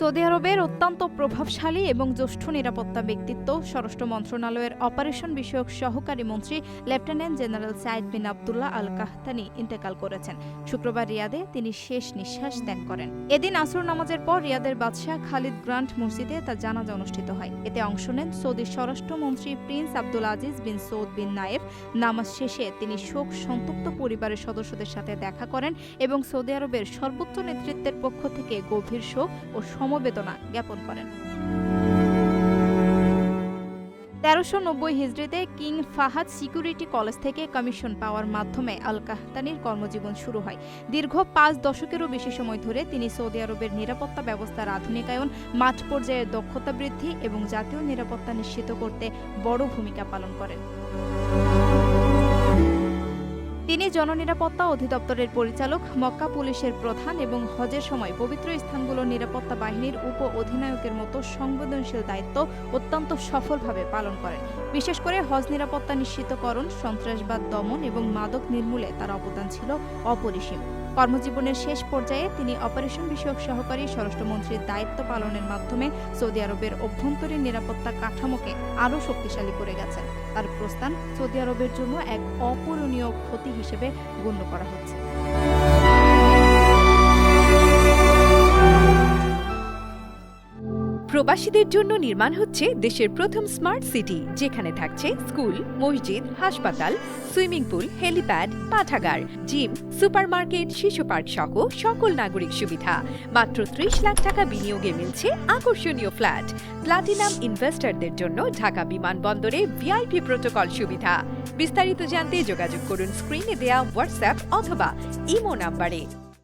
Saudi আরবের অত্যন্ত প্রভাবশালী এবং জ্যেষ্ঠ নিরাপত্তা ব্যক্তিত্ব স্বরাষ্ট্র মন্ত্রণালয়ের অপারেশন বিষয়ক সহকারী মন্ত্রী লেফটেন্যান্ট জেনারেল সাইদ বিন আবদুল্লাহ আল কাহতানি ইন্তেকাল করেছেন। শুক্রবার রিয়াদে তিনি শেষ নিঃশ্বাস ত্যাগ করেন। এদিন আসর নামাজের পর রিয়াদের বাদশাহ খালিদ গ্রান্ট মসজিদে তার জানাজা অনুষ্ঠিত হয়। এতে অংশ নেন সৌদি স্বরাষ্ট্রমন্ত্রী প্রিন্স আব্দুল আজিজ বিন সৌদ বিন নায়েফ। নামাজ শেষে তিনি শোক সন্তপ্ত পরিবারের সদস্যদের সাথে দেখা করেন এবং সৌদি আরবের সর্বোচ্চ নেতৃত্বের পক্ষ থেকে গভীর শোক ও সমবেদনা জ্ঞাপন করেন। ১৩৯০ হিজরিতে কিং ফাহাদ সিকিউরিটি কলেজ থেকে কমিশন পাওয়ার মাধ্যমে আল কাহতানির কর্মজীবন শুরু হয়। দীর্ঘ ৫ দশকেরও বেশি সময় ধরে তিনি সৌদি আরবের নিরাপত্তা ব্যবস্থার আধুনিকায়ন, মাঠ পর্যায়ে দক্ষতা বৃদ্ধি এবং জাতীয় নিরাপত্তা নিশ্চিত করতে বড় ভূমিকা পালন করেন। তিনি জননিরাপত্তা অধিদপ্তরের পরিচালক, মক্কা পুলিশের প্রধান এবং হজের সময় পবিত্র স্থানগুলোর নিরাপত্তা বাহিনীর উপ অধিনায়কের মতো সংবেদনশীল দায়িত্ব অত্যন্ত সফলভাবে পালন করেন। বিশেষ করে হজ নিরাপত্তা নিশ্চিতকরণ, সন্ত্রাসবাদ দমন এবং মাদক নির্মূলে তার অবদান ছিল অপরিসীম। কর্মজীবনের শেষ পর্যায়ে তিনি অপারেশন বিষয়ক সহকারী স্বরাষ্ট্রমন্ত্রীর দায়িত্ব পালনের মাধ্যমে সৌদি আরবের অভ্যন্তরীণ নিরাপত্তা কাঠামোকে আরও শক্তিশালী করে গেছেন। তার প্রস্থান সৌদি আরবের জন্য এক অপূরণীয় ক্ষতি হিসেবে গণ্য করা হচ্ছে। প্রবাসীদের জন্য নির্মাণ হচ্ছে দেশের প্রথম স্মার্ট সিটি, যেখানে থাকছে স্কুল, মসজিদ, হাসপাতাল, সুইমিং পুল, হেলিপ্যাড, পাঠাগার, জিম, সুপারমার্কেট, শিশু পার্ক সহ সকল নাগরিক সুবিধা। মাত্র ৩০ লাখ টাকা বিনিয়োগে মিলছে আকর্ষণীয় ফ্ল্যাট। প্লাটিনাম ইনভেস্টরদের জন্য ঢাকা বিমানবন্দরে ভিআইপি প্রোটোকল সুবিধা। বিস্তারিত জানতে যোগাযোগ করুন স্ক্রিনে দেয়া হোয়াটসঅ্যাপ অথবা ইমো নাম্বারে।